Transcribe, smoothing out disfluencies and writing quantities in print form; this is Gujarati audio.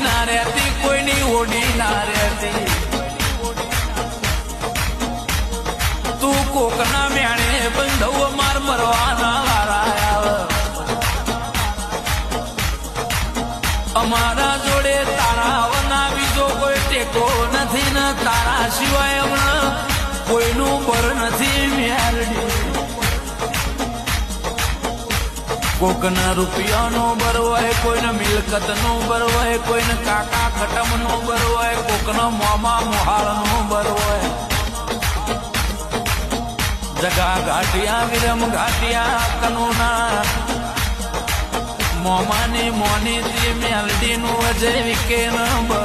ના રહેતી, કોઈની ઓડી ના રહેતી. તું કોકના મેણે બંધવ માર મરવાના વારા આવે. અમારા જોડે તારા બીજો કોઈ ટેકો નથી ને તારા સિવાય હમણાં કોઈનું બર નથી મેરડી. કોકના રૂપિયાનો બર હોય, કોઈને મિલકતનો બર હોય, કોઈને કાકા ખટમનો બર હોય, કોકના મોમા મોહાળનો બર હોય. જગા ઘાટિયા વિરમ ઘાટિયા કનુના મોમાની મોની થી મેલડી નું અજય વિકે ન બર